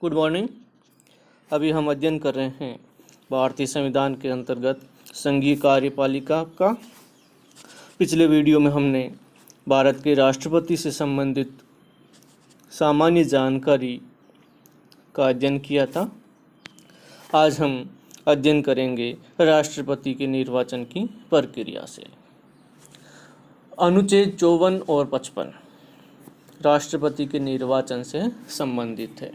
Good morning. अभी हम अध्ययन कर रहे हैं भारतीय संविधान के अंतर्गत संघीय कार्यपालिका का। पिछले वीडियो में हमने भारत के राष्ट्रपति से संबंधित सामान्य जानकारी का अध्ययन किया था। आज हम अध्ययन करेंगे राष्ट्रपति के निर्वाचन की प्रक्रिया से। अनुच्छेद 54 और 55 राष्ट्रपति के निर्वाचन से संबंधित है।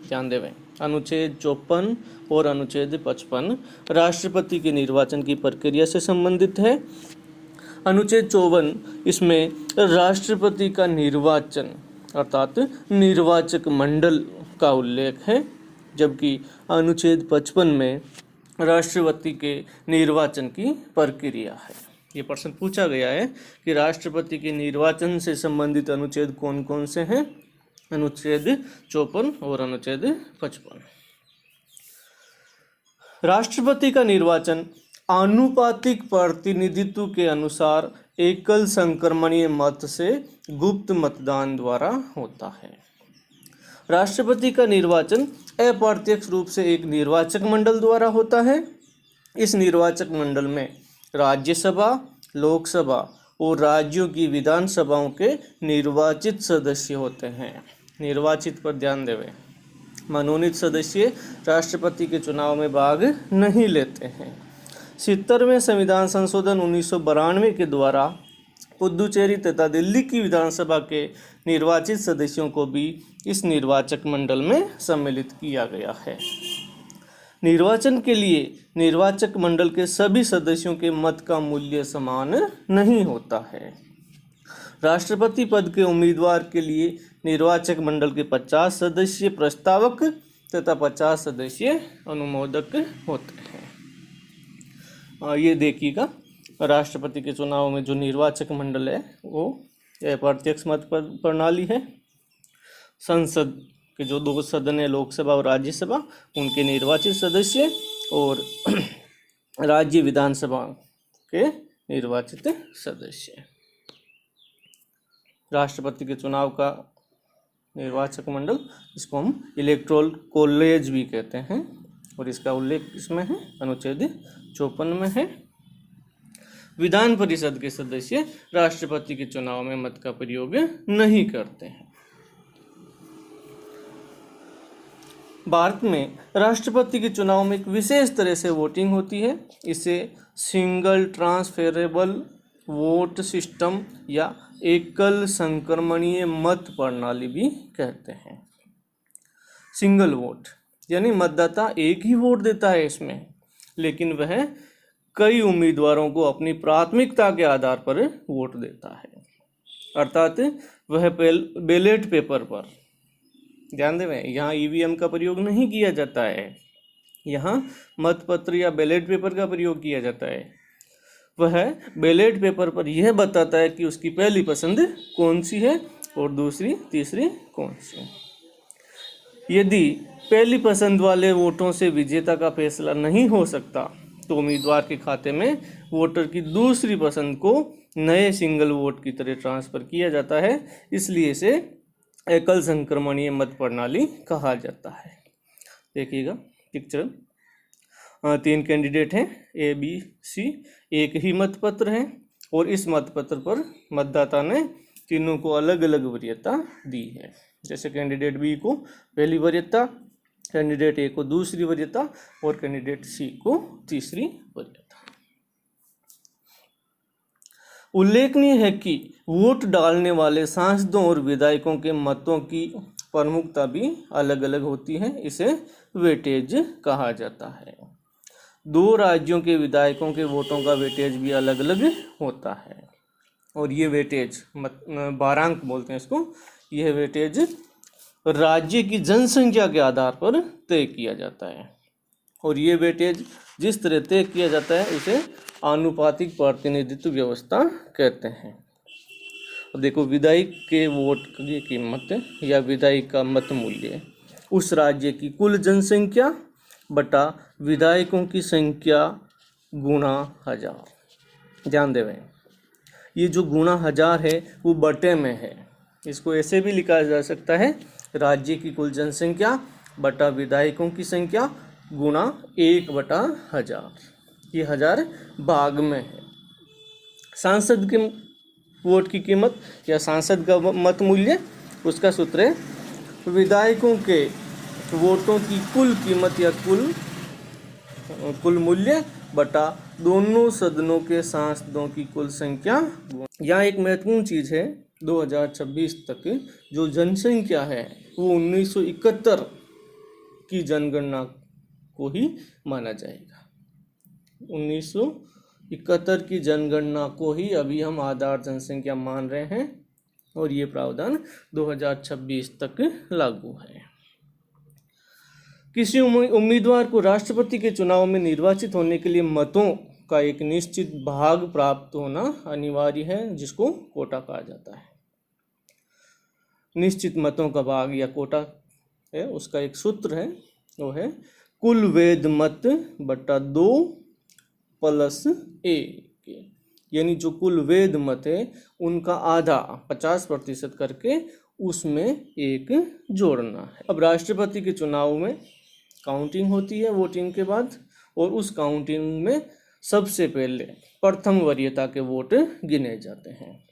ध्यान देवें, अनुच्छेद 54 और अनुच्छेद 55 राष्ट्रपति के निर्वाचन की प्रक्रिया से संबंधित है। अनुच्छेद 54 इसमें राष्ट्रपति का निर्वाचन अर्थात निर्वाचक मंडल का उल्लेख है, जबकि अनुच्छेद 55 में राष्ट्रपति के निर्वाचन की प्रक्रिया है। ये प्रश्न पूछा गया है कि राष्ट्रपति के निर्वाचन से संबंधित अनुच्छेद कौन कौन से हैं। अनुच्छेद 54 और अनुच्छेद 55। राष्ट्रपति का निर्वाचन आनुपातिक प्रतिनिधित्व के अनुसार एकल संक्रमणीय मत से गुप्त मतदान द्वारा होता है। राष्ट्रपति का निर्वाचन अप्रत्यक्ष रूप से एक निर्वाचक मंडल द्वारा होता है। इस निर्वाचक मंडल में राज्यसभा, लोकसभा और राज्यों की विधानसभाओं के निर्वाचित सदस्य होते हैं। निर्वाचित पर ध्यान देवें, मनोनीत सदस्य राष्ट्रपति के चुनाव में भाग नहीं लेते हैं। 70वें संविधान संशोधन 1992 के द्वारा पुदुचेरी तथा दिल्ली की विधानसभा के निर्वाचित सदस्यों को भी इस निर्वाचक मंडल में सम्मिलित किया गया है। निर्वाचन के लिए निर्वाचक मंडल के सभी सदस्यों के मत का मूल्य समान नहीं होता है। राष्ट्रपति पद के उम्मीदवार के लिए निर्वाचक मंडल के 50 सदस्य प्रस्तावक तथा 50 सदस्य अनुमोदक होते हैं। ये देखिएगा, राष्ट्रपति के चुनाव में जो निर्वाचक मंडल है वो अप्रत्यक्ष मत प्रणाली है। संसद के जो 2 सदन है, लोकसभा और राज्यसभा, उनके निर्वाचित सदस्य और राज्य विधानसभा के निर्वाचित सदस्य। राष्ट्रपति के चुनाव का निर्वाचक मंडल, इसको हम इलेक्टोरल कॉलेज भी कहते हैं और इसका उल्लेख इसमें है, अनुच्छेद 54 में है। विधान परिषद के सदस्य राष्ट्रपति के चुनाव में मत का प्रयोग नहीं करते हैं। भारत में राष्ट्रपति के चुनाव में एक विशेष तरह से वोटिंग होती है। इसे सिंगल ट्रांसफरेबल वोट सिस्टम या एकल संक्रमणीय मत प्रणाली भी कहते हैं। सिंगल वोट यानी मतदाता एक ही वोट देता है इसमें, लेकिन वह कई उम्मीदवारों को अपनी प्राथमिकता के आधार पर वोट देता है। अर्थात वह बैलेट पेपर पर, ध्यान दें, यहाँ ईवीएम का प्रयोग नहीं किया जाता है, यहाँ मतपत्र या बैलेट पेपर का प्रयोग किया जाता है। वह बैलेट पेपर पर यह बताता है कि उसकी पहली पसंद कौन सी है और दूसरी तीसरी कौन सी। यदि पहली पसंद वाले वोटों से विजेता का फैसला नहीं हो सकता तो उम्मीदवार के खाते में वोटर की दूसरी पसंद को नए सिंगल वोट की तरह ट्रांसफ़र किया जाता है। इसलिए इसे एकल संक्रमणीय मत प्रणाली कहा जाता है। देखिएगा पिक्चर, 3 कैंडिडेट हैं, ए बी सी, एक ही मतपत्र है और इस मतपत्र पर मतदाता ने तीनों को अलग अलग वरीयता दी है। जैसे कैंडिडेट बी को पहली वरीयता, कैंडिडेट ए को दूसरी वरीयता और कैंडिडेट सी को तीसरी वरीयता। उल्लेखनीय है कि वोट डालने वाले सांसदों और विधायकों के मतों की प्रमुखता भी अलग अलग होती है। इसे वेटेज कहा जाता है। 2 राज्यों के विधायकों के वोटों का वेटेज भी अलग अलग होता है और ये वेटेज भारांक बोलते हैं इसको। यह वेटेज राज्य की जनसंख्या के आधार पर तय किया जाता है और ये वेटेज जिस तरह तय किया जाता है उसे आनुपातिक प्रतिनिधित्व व्यवस्था कहते हैं। देखो, विधायक के वोट की कीमत या विधायक का मत मूल्य उस राज्य की कुल जनसंख्या बटा विधायकों की संख्या गुणा 1000। ध्यान देवें, ये जो गुणा 1000 है वो बटे में है। इसको ऐसे भी लिखा जा सकता है राज्य की कुल जनसंख्या बटा विधायकों की संख्या गुणा 1/1000, ये 1000 भाग में है। सांसद के वोट की कीमत या सांसद का मत मूल्य, उसका सूत्र है विधायकों के वोटों की कुल कीमत या कुल मूल्य बटा दोनों सदनों के सांसदों की कुल संख्या। यहाँ एक महत्वपूर्ण चीज़ है, 2026 तक जो जनसंख्या है वो 1971 की जनगणना को ही माना जाएगा। 1971 की जनगणना को ही अभी हम आधार जनसंख्या मान रहे हैं और ये प्रावधान 2026 तक लागू है। किसी उम्मीदवार को राष्ट्रपति के चुनाव में निर्वाचित होने के लिए मतों का एक निश्चित भाग प्राप्त होना अनिवार्य है, जिसको कोटा कहा जाता है। निश्चित मतों का भाग या कोटा है, उसका एक सूत्र है, वो है कुल वैध मत बटा 2 + 1, यानी जो कुल वैध मत है उनका आधा 50% करके उसमें एक जोड़ना है। अब राष्ट्रपति के चुनाव में काउंटिंग होती है वोटिंग के बाद, और उस काउंटिंग में सबसे पहले प्रथम वरीयता के वोट गिने जाते हैं।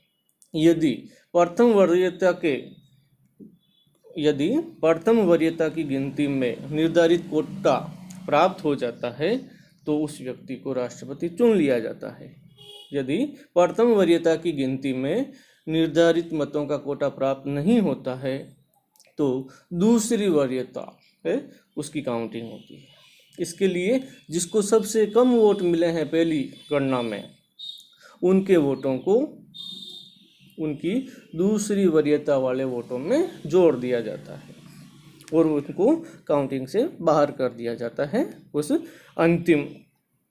यदि प्रथम वरीयता की गिनती में निर्धारित कोटा प्राप्त हो जाता है तो उस व्यक्ति को राष्ट्रपति चुन लिया जाता है। यदि प्रथम वरीयता की गिनती में निर्धारित मतों का कोटा प्राप्त नहीं होता है तो दूसरी वरीयता है उसकी काउंटिंग होती है। इसके लिए जिसको सबसे कम वोट मिले हैं पहली गणना में, उनके वोटों को उनकी दूसरी वरीयता वाले वोटों में जोड़ दिया जाता है और उनको काउंटिंग से बाहर कर दिया जाता है उस अंतिम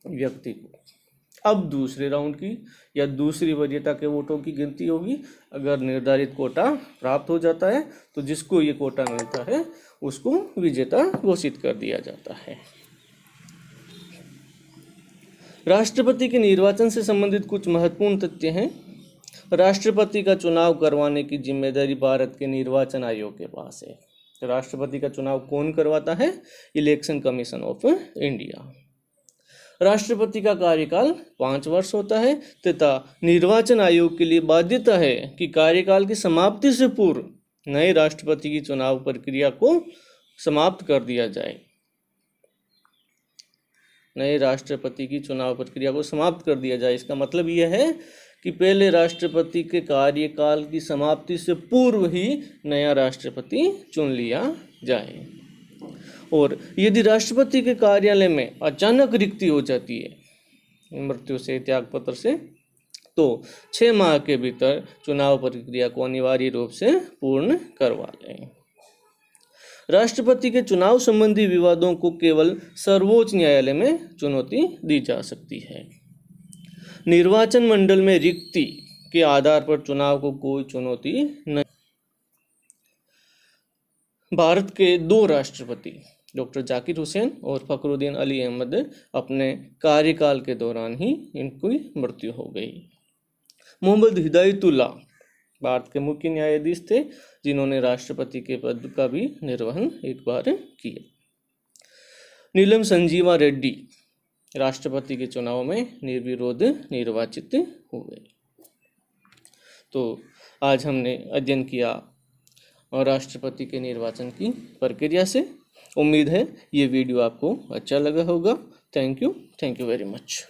व्यक्ति को। अब दूसरे राउंड की या दूसरी वरीयता के वोटों की गिनती होगी। अगर निर्धारित कोटा प्राप्त हो जाता है तो जिसको ये कोटा मिलता है उसको विजेता घोषित कर दिया जाता है। राष्ट्रपति के निर्वाचन से संबंधित कुछ महत्वपूर्ण तथ्य हैं। राष्ट्रपति का चुनाव करवाने की जिम्मेदारी भारत के निर्वाचन आयोग के पास है। राष्ट्रपति का चुनाव कौन करवाता है? Election commission of India. राष्ट्रपति का कार्यकाल 5 वर्ष होता है तथा निर्वाचन आयोग के लिए बाध्यता है कि कार्यकाल की समाप्ति से पूर्व नए राष्ट्रपति की चुनाव प्रक्रिया को समाप्त कर दिया जाए। नए राष्ट्रपति की चुनाव प्रक्रिया को समाप्त कर दिया जाए, इसका मतलब यह है कि पहले राष्ट्रपति के कार्यकाल की समाप्ति से पूर्व ही नया राष्ट्रपति चुन लिया जाए। और यदि राष्ट्रपति के कार्यालय में अचानक रिक्ति हो जाती है मृत्यु से, त्यागपत्र से, तो 6 माह के भीतर चुनाव प्रक्रिया को अनिवार्य रूप से पूर्ण करवा लें। राष्ट्रपति के चुनाव संबंधी विवादों को केवल सर्वोच्च न्यायालय में चुनौती दी जा सकती है। निर्वाचन मंडल में रिक्ति के आधार पर चुनाव को कोई चुनौती नहीं। भारत के 2 राष्ट्रपति डॉक्टर जाकिर हुसैन और फखरुद्दीन अली अहमद अपने कार्यकाल के दौरान ही इनकी मृत्यु हो गई। मोहम्मद हिदायतुल्लाह भारत के मुख्य न्यायाधीश थे जिन्होंने राष्ट्रपति के पद का भी निर्वहन एक बार किया। नीलम संजीवा रेड्डी राष्ट्रपति के चुनाव में निर्विरोध निर्वाचित हुए। तो आज हमने अध्ययन किया और राष्ट्रपति के निर्वाचन की प्रक्रिया से। उम्मीद है ये वीडियो आपको अच्छा लगा होगा। Thank you very much.